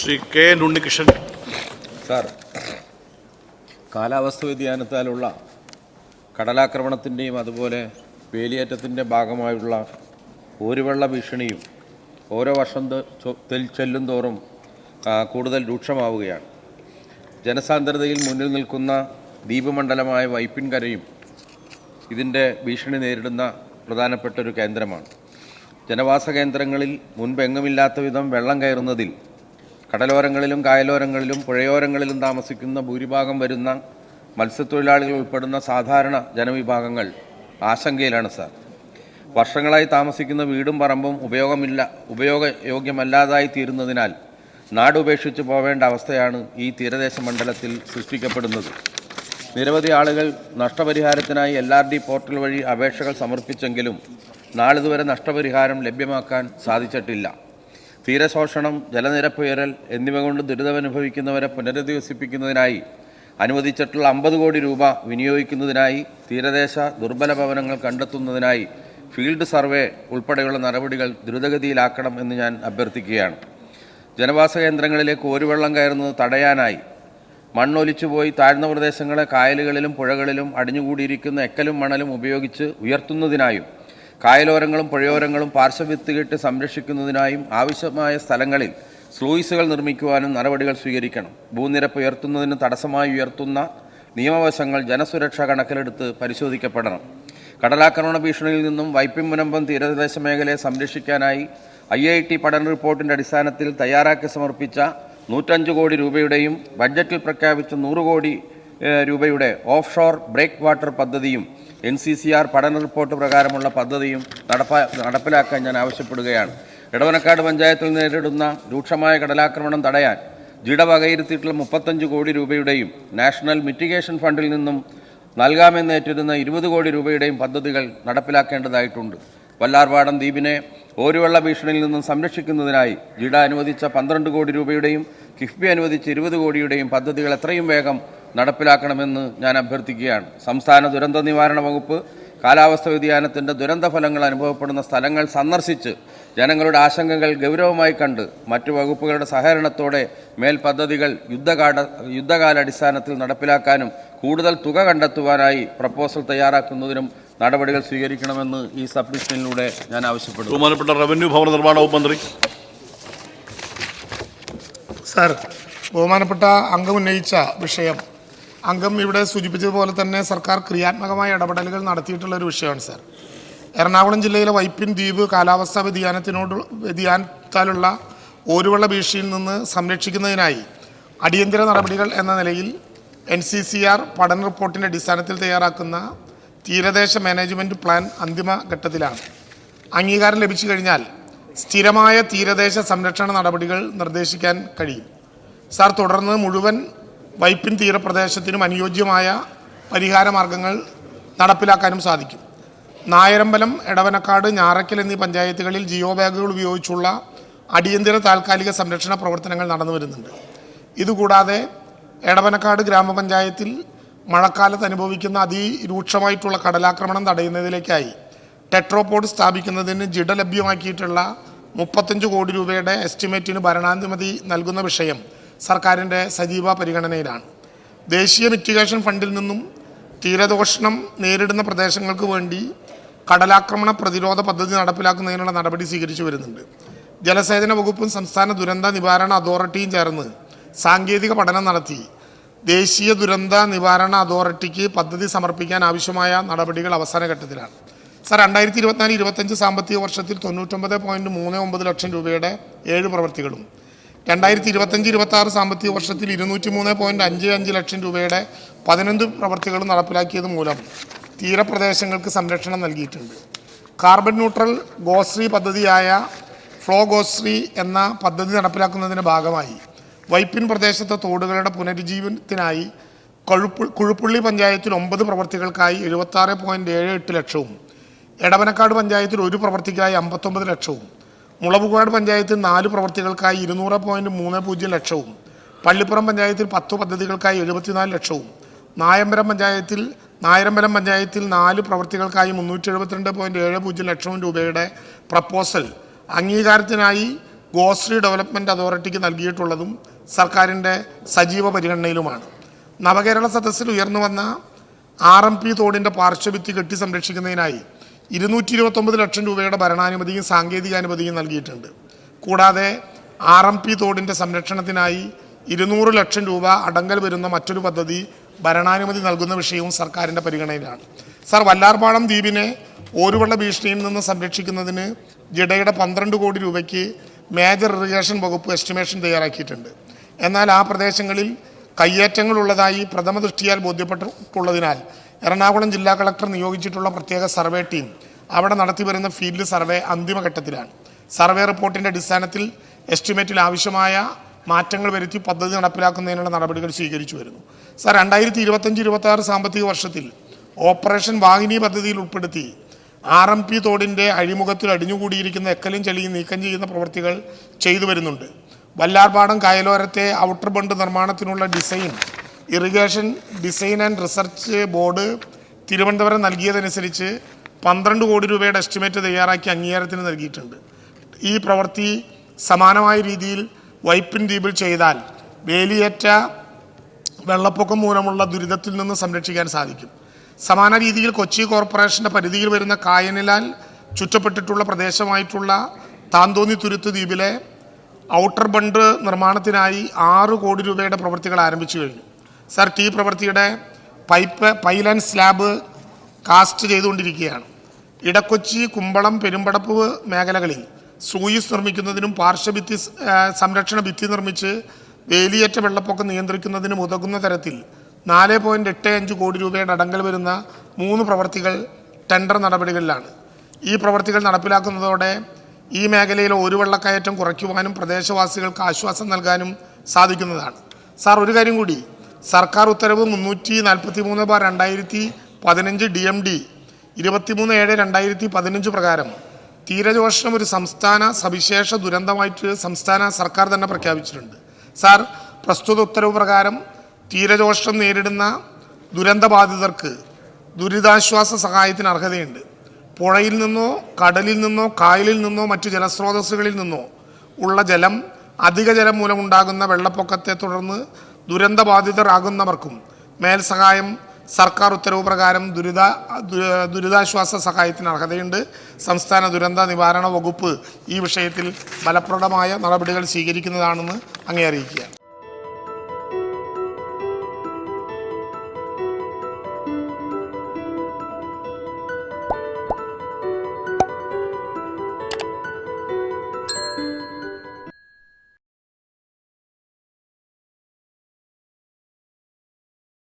Shri K Unnikrishnan. Sir, കാലാവസ്ഥ വ്യതിയാനത്താലുള്ള കടലാക്രമണത്തിൻ്റെയും അതുപോലെ വേലിയേറ്റത്തിൻ്റെ ഭാഗമായുള്ള ഓരുവെള്ള ഭീഷണിയും ഓരോ വർഷം ചെല്ലും തോറും കൂടുതൽ രൂക്ഷമാവുകയാണ്. ജനസാന്ദ്രതയിൽ മുന്നിൽ നിൽക്കുന്ന ദ്വീപമണ്ഡലമായ വൈപ്പിൻകരയും ഇതിൻ്റെ ഭീഷണി നേരിടുന്ന പ്രധാനപ്പെട്ട ഒരു കേന്ദ്രമാണ്. ജനവാസ കേന്ദ്രങ്ങളിൽ മുൻപെങ്ങുമില്ലാത്ത വിധം വെള്ളം കയറുന്നതിൽ കടലോരങ്ങളിലും കായലോരങ്ങളിലും പുഴയോരങ്ങളിലും താമസിക്കുന്ന ഭൂരിഭാഗം വരുന്ന മത്സ്യത്തൊഴിലാളികൾ ഉൾപ്പെടുന്ന സാധാരണ ജനവിഭാഗങ്ങൾ ആശങ്കയിലാണ് സാർ. വർഷങ്ങളായി താമസിക്കുന്ന വീടും പറമ്പും ഉപയോഗയോഗ്യമല്ലാതായി തീരുന്നതിനാൽ നാടുപേക്ഷിച്ച് പോവേണ്ട അവസ്ഥയാണ് ഈ തീരദേശ മണ്ഡലത്തിൽ സൃഷ്ടിക്കപ്പെടുന്നത്. നിരവധി ആളുകൾ നഷ്ടപരിഹാരത്തിനായി LRD പോർട്ടൽ വഴി അപേക്ഷകൾ സമർപ്പിച്ചെങ്കിലും നാളിതുവരെ നഷ്ടപരിഹാരം ലഭ്യമാക്കാൻ സാധിച്ചിട്ടില്ല. തീരശോഷണം, ജലനിരപ്പുയരൽ എന്നിവ കൊണ്ട് ദുരിതമനുഭവിക്കുന്നവരെ പുനരധിവസിപ്പിക്കുന്നതിനായി അനുവദിച്ചിട്ടുള്ള 50 കോടി രൂപ വിനിയോഗിക്കുന്നതിനായി തീരദേശ ദുർബല ഭവനങ്ങൾ കണ്ടെത്തുന്നതിനായി ഫീൽഡ് സർവേ ഉൾപ്പെടെയുള്ള നടപടികൾ ദ്രുതഗതിയിലാക്കണം എന്ന് ഞാൻ അഭ്യർത്ഥിക്കുകയാണ്. ജനവാസ കേന്ദ്രങ്ങളിലേക്ക് ഓരുവെള്ളം കയറുന്നത് തടയാനായി മണ്ണൊലിച്ചുപോയി താഴ്ന്ന പ്രദേശങ്ങളെ കായലുകളിലും പുഴകളിലും അടിഞ്ഞുകൂടിയിരിക്കുന്ന എക്കലും മണലും ഉപയോഗിച്ച് ഉയർത്തുന്നതിനായും കായലോരങ്ങളും പുഴയോരങ്ങളും പാർശ്വഭിത്തിയിട്ട് സംരക്ഷിക്കുന്നതിനായും ആവശ്യമായ സ്ഥലങ്ങളിൽ സ്ലൂയിസുകൾ നിർമ്മിക്കുവാനും നടപടികൾ സ്വീകരിക്കണം. ഭൂനിരപ്പ് ഉയർത്തുന്നതിന് തടസ്സമായി ഉയർത്തുന്ന നിയമവശങ്ങൾ ജനസുരക്ഷ കണക്കിലെടുത്ത് പരിശോധിക്കപ്പെടണം. കടലാക്രമണ ഭീഷണിയിൽ നിന്നും വൈപ്പിൻ മുനമ്പം തീരദേശ മേഖലയെ സംരക്ഷിക്കാനായി IIT പഠന റിപ്പോർട്ടിൻ്റെ അടിസ്ഥാനത്തിൽ തയ്യാറാക്കി സമർപ്പിച്ച 105 കോടി രൂപയുടെയും ബഡ്ജറ്റിൽ പ്രഖ്യാപിച്ച 100 കോടി രൂപയുടെ ഓഫ് ഷോർ ബ്രേക്ക് വാട്ടർ പദ്ധതിയും NCCR പഠന റിപ്പോർട്ട് പ്രകാരമുള്ള പദ്ധതിയും നടപ്പിലാക്കാൻ ഞാൻ ആവശ്യപ്പെടുകയാണ്. എടവനക്കാട് പഞ്ചായത്തിൽ നേരിടുന്ന രൂക്ഷമായ കടലാക്രമണം തടയാൻ ജിഡ വകയിരുത്തിയിട്ടുള്ള 35 കോടി രൂപയുടെയും നാഷണൽ മിറ്റിഗേഷൻ ഫണ്ടിൽ നിന്നും നൽകാമെന്നേറ്റിരുന്ന 20 കോടി രൂപയുടെയും പദ്ധതികൾ നടപ്പിലാക്കേണ്ടതായിട്ടുണ്ട്. വല്ലാർപാടം ദ്വീപിനെ ഓരുവെള്ള ഭീഷണിയിൽ നിന്നും സംരക്ഷിക്കുന്നതിനായി ജിഡ അനുവദിച്ച 12 കോടി രൂപയുടെയും കിഫ്ബി അനുവദിച്ച 20 കോടിയുടെയും പദ്ധതികൾ എത്രയും വേഗം നടപ്പിലാക്കണമെന്ന് ഞാൻ അഭ്യർത്ഥിക്കുകയാണ്. സംസ്ഥാന ദുരന്ത നിവാരണ വകുപ്പ് കാലാവസ്ഥ വ്യതിയാനത്തിൻ്റെ ദുരന്ത ഫലങ്ങൾ അനുഭവപ്പെടുന്ന സ്ഥലങ്ങൾ സന്ദർശിച്ച് ജനങ്ങളുടെ ആശങ്കകൾ ഗൗരവമായി കണ്ട് മറ്റു വകുപ്പുകളുടെ സഹകരണത്തോടെ മേൽ പദ്ധതികൾ യുദ്ധകാലാടിസ്ഥാനത്തിൽ നടപ്പിലാക്കാനും കൂടുതൽ തുക കണ്ടെത്തുവാനായി പ്രപ്പോസൽ തയ്യാറാക്കുന്നതിനും നടപടികൾ സ്വീകരിക്കണമെന്ന് ഈ സബ്മിഷനിലൂടെ ഞാൻ ആവശ്യപ്പെടുന്നു. ബഹുമാനപ്പെട്ട റവന്യൂ ഭവന നിർമ്മാണ വകുപ്പ് മന്ത്രി. സാർ, ബഹുമാനപ്പെട്ട അംഗം ഉന്നയിച്ച വിഷയം അംഗം ഇവിടെ സൂചിപ്പിച്ചതുപോലെ തന്നെ സർക്കാർ ക്രിയാത്മകമായ ഇടപെടലുകൾ നടത്തിയിട്ടുള്ള ഒരു വിഷയമാണ് സാർ. എറണാകുളം ജില്ലയിലെ വൈപ്പിൻ ദ്വീപ് കാലാവസ്ഥാ വ്യതിയാനത്താലുള്ള ഓരുവെള്ള ഭീഷണിയിൽ നിന്ന് സംരക്ഷിക്കുന്നതിനായി അടിയന്തര നടപടികൾ എന്ന നിലയിൽ NCCR പഠന റിപ്പോർട്ടിൻ്റെ അടിസ്ഥാനത്തിൽ തയ്യാറാക്കുന്ന തീരദേശ മാനേജ്മെൻറ്റ് പ്ലാൻ അന്തിമ ഘട്ടത്തിലാണ്. അംഗീകാരം ലഭിച്ചു കഴിഞ്ഞാൽ സ്ഥിരമായ തീരദേശ സംരക്ഷണ നടപടികൾ നിർദ്ദേശിക്കാൻ കഴിയും. സാർ, തുടർന്ന് മുഴുവൻ വൈപ്പിൻ തീരപ്രദേശത്തിനും അനുയോജ്യമായ പരിഹാര മാർഗങ്ങൾ നടപ്പിലാക്കാനും സാധിക്കും. നായരമ്പലം, എടവനക്കാട്, ഞാറയ്ക്കൽ എന്നീ പഞ്ചായത്തുകളിൽ ജിയോ ബാഗുകൾ ഉപയോഗിച്ചുള്ള അടിയന്തര താൽക്കാലിക സംരക്ഷണ പ്രവർത്തനങ്ങൾ നടന്നു വരുന്നുണ്ട്. ഇതുകൂടാതെ എടവനക്കാട് ഗ്രാമപഞ്ചായത്തിൽ മഴക്കാലത്ത് അനുഭവിക്കുന്ന അതിരൂക്ഷമായിട്ടുള്ള കടലാക്രമണം തടയുന്നതിലേക്കായി ടെട്രോപോഡ് സ്ഥാപിക്കുന്നതിന് ജിഡ ലഭ്യമാക്കിയിട്ടുള്ള 35 കോടി രൂപയുടെ എസ്റ്റിമേറ്റിന് ഭരണാനുമതി നൽകുന്ന വിഷയം സർക്കാരിൻ്റെ സജീവ പരിഗണനയിലാണ്. ദേശീയ മിറ്റിഗേഷൻ ഫണ്ടിൽ നിന്നും തീരദോഷണം നേരിടുന്ന പ്രദേശങ്ങൾക്ക് വേണ്ടി കടലാക്രമണ പ്രതിരോധ പദ്ധതി നടപ്പിലാക്കുന്നതിനുള്ള നടപടി സ്വീകരിച്ചു വരുന്നുണ്ട്. ജലസേചന വകുപ്പും സംസ്ഥാന ദുരന്ത നിവാരണ അതോറിറ്റിയും ചേർന്ന് സാങ്കേതിക പഠനം നടത്തി ദേശീയ ദുരന്ത നിവാരണ അതോറിറ്റിക്ക് പദ്ധതി സമർപ്പിക്കാൻ ആവശ്യമായ നടപടികൾ അവസാന ഘട്ടത്തിലാണ്. സാർ, 2024-25 സാമ്പത്തിക വർഷത്തിൽ 99.39 ലക്ഷം രൂപയുടെ 7 പ്രവൃത്തികളും 2025-26 സാമ്പത്തിക വർഷത്തിൽ 203.55 ലക്ഷം രൂപയുടെ 11 പ്രവൃത്തികളും നടപ്പിലാക്കിയത് മൂലം തീരപ്രദേശങ്ങൾക്ക് സംരക്ഷണം നൽകിയിട്ടുണ്ട്. കാർബൺ ന്യൂട്രൽ ഗോശ്രീ പദ്ധതിയായ ഫ്ലോ ഗോശ്രീ എന്ന പദ്ധതി നടപ്പിലാക്കുന്നതിൻ്റെ ഭാഗമായി വൈപ്പിൻ പ്രദേശത്തെ തോടുകളുടെ പുനരുജ്ജീവനത്തിനായി കുഴുപ്പുള്ളി പഞ്ചായത്തിൽ 9 പ്രവൃത്തികൾക്കായി 76.78 ലക്ഷവും, എടവനക്കാട് പഞ്ചായത്തിൽ 1 പ്രവൃത്തിക്കായി 59 ലക്ഷവും, മുളവുകാട് പഞ്ചായത്തിൽ 4 പ്രവൃത്തികൾക്കായി 200.30 ലക്ഷവും, പള്ളിപ്പുറം പഞ്ചായത്തിൽ 10 പദ്ധതികൾക്കായി 74 ലക്ഷവും, നായമ്പലം പഞ്ചായത്തിൽ 4 പ്രവൃത്തികൾക്കായി 372.70 ലക്ഷം രൂപയുടെ പ്രപ്പോസൽ അംഗീകാരത്തിനായി ഗോശ്രീ ഡെവലപ്മെൻറ്റ് അതോറിറ്റിക്ക് നൽകിയിട്ടുള്ളതും സർക്കാരിൻ്റെ സജീവ പരിഗണനയിലുമാണ്. നവകേരള സദസ്സിൽ ഉയർന്നു വന്ന RMP തോടിൻ്റെ പാർശ്വഭിത്തി കെട്ടി സംരക്ഷിക്കുന്നതിനായി 229 ലക്ഷം രൂപയുടെ ഭരണാനുമതിയും സാങ്കേതികാനുമതിയും നൽകിയിട്ടുണ്ട്. കൂടാതെ RMP തോടിൻ്റെ സംരക്ഷണത്തിനായി 200 ലക്ഷം രൂപ അടങ്കൽ വരുന്ന മറ്റൊരു പദ്ധതി ഭരണാനുമതി നൽകുന്ന വിഷയവും സർക്കാരിൻ്റെ പരിഗണനയിലാണ്. സർ, വല്ലാർപാടം ദ്വീപിനെ ഓരുവെള്ള ഭീഷണിയിൽ നിന്ന് സംരക്ഷിക്കുന്നതിന് ജിഡയുടെ 12 കോടി രൂപയ്ക്ക് മേജർ ഇറിഗേഷൻ വകുപ്പ് എസ്റ്റിമേഷൻ തയ്യാറാക്കിയിട്ടുണ്ട്. എന്നാൽ ആ പ്രദേശങ്ങളിൽ കയ്യേറ്റങ്ങളുള്ളതായി പ്രഥമ ദൃഷ്ടിയാൽ ബോധ്യപ്പെട്ടിട്ടുള്ളതിനാൽ എറണാകുളം ജില്ലാ കളക്ടർ നിയോഗിച്ചിട്ടുള്ള പ്രത്യേക സർവേ ടീം അവിടെ നടത്തിവരുന്ന ഫീൽഡ് സർവേ അന്തിമഘട്ടത്തിലാണ്. സർവേ റിപ്പോർട്ടിൻ്റെ അടിസ്ഥാനത്തിൽ എസ്റ്റിമേറ്റിൽ ആവശ്യമായ മാറ്റങ്ങൾ വരുത്തി പദ്ധതി നടപ്പിലാക്കുന്നതിനുള്ള നടപടികൾ സ്വീകരിച്ചു വരുന്നു. സർ, 2025-26 സാമ്പത്തിക വർഷത്തിൽ ഓപ്പറേഷൻ വാഹിനി പദ്ധതിയിൽ ഉൾപ്പെടുത്തി RMP തോടിൻ്റെ അഴിമുഖത്തിൽ അടിഞ്ഞുകൂടിയിരിക്കുന്ന എക്കലും ചെളിയും നീക്കം ചെയ്യുന്ന പ്രവൃത്തികൾ ചെയ്തു വരുന്നുണ്ട്. വല്ലാർപാടം കായലോരത്തെ ഔട്ടർ ബണ്ട് നിർമ്മാണത്തിനുള്ള irrigation design and research board Thiruvananthapuram നൽകിയതനുസരിച്ച് 12 കോടി രൂപയുടെ എസ്റ്റിമേറ്റ് തയ്യാറാക്കി അംഗീകാരത്തിന് നൽകിയിട്ടുണ്ട്. ഈ പ്രവൃത്തി സമാനമായ രീതിയിൽ വൈപ്പിൻ ദ്വീപിൽ ചെയ്താൽ വേലിയേറ്റ വെള്ളപ്പൊക്കം മൂലമുള്ള ദുരിതത്തിൽ നിന്ന് സംരക്ഷിക്കാൻ സാധിക്കും. സമാന രീതിയിൽ കൊച്ചി കോർപ്പറേഷൻ്റെ പരിധിയിൽ വരുന്ന കായലിനാൽ ചുറ്റപ്പെട്ടിട്ടുള്ള പ്രദേശമായിട്ടുള്ള താന്തോന്നി തുരുത്ത് ദ്വീപിലെ ഔട്ടർ ബണ്ട് നിർമ്മാണത്തിനായി 6 കോടി രൂപയുടെ പ്രവൃത്തികൾ ആരംഭിച്ചു കഴിഞ്ഞു. സർ, ഈ പ്രവൃത്തിയുടെ പൈൽ ആൻഡ് സ്ലാബ് കാസ്റ്റ് ചെയ്തുകൊണ്ടിരിക്കുകയാണ്. ഇടക്കൊച്ചി, കുമ്പളം, പെരുമ്പടപ്പ് മേഖലകളിൽ സൂയിസ് നിർമ്മിക്കുന്നതിനും പാർശ്വഭിത്തി സംരക്ഷണ ഭിത്തി നിർമ്മിച്ച് വേലിയേറ്റ വെള്ളപ്പൊക്കം നിയന്ത്രിക്കുന്നതിനും ഉതകുന്ന തരത്തിൽ 4.85 കോടി രൂപയുടെ അടങ്കൽ വരുന്ന 3 പ്രവൃത്തികൾ ടെൻഡർ നടപടികളിലാണ്. ഈ പ്രവൃത്തികൾ നടപ്പിലാക്കുന്നതോടെ ഈ മേഖലയിലെ ഒരു വെള്ളക്കയറ്റം കുറയ്ക്കുവാനും പ്രദേശവാസികൾക്ക് ആശ്വാസം നൽകാനും സാധിക്കുന്നതാണ്. സാർ, ഒരു കാര്യം കൂടി, സർക്കാർ ഉത്തരവ് 343/2015 DMD 23/7/2015 പ്രകാരം തീരദോഷം ഒരു സംസ്ഥാന സവിശേഷ ദുരന്തമായിട്ട് സംസ്ഥാന സർക്കാർ തന്നെ പ്രഖ്യാപിച്ചിട്ടുണ്ട്. സാർ, പ്രസ്തുത ഉത്തരവ് പ്രകാരം തീരദോഷം നേരിടുന്ന ദുരന്തബാധിതർക്ക് ദുരിതാശ്വാസ സഹായത്തിന് അർഹതയുണ്ട്. പുഴയിൽ നിന്നോ കടലിൽ നിന്നോ കായലിൽ നിന്നോ മറ്റു ജലസ്രോതസ്സുകളിൽ നിന്നോ ഉള്ള ജലം അധിക ജലം മൂലമുണ്ടാകുന്ന വെള്ളപ്പൊക്കത്തെ തുടർന്ന് ദുരന്തബാധിതരാകുന്നവർക്കും മേൽസഹായം സർക്കാർ ഉത്തരവ് പ്രകാരം ദുരിതാശ്വാസ സഹായത്തിന് അർഹതയുണ്ട്. സംസ്ഥാന ദുരന്ത നിവാരണ വകുപ്പ് ഈ വിഷയത്തിൽ ഫലപ്രദമായ നടപടികൾ സ്വീകരിക്കുന്നതാണെന്ന് അങ്ങേ അറിയിക്കുക.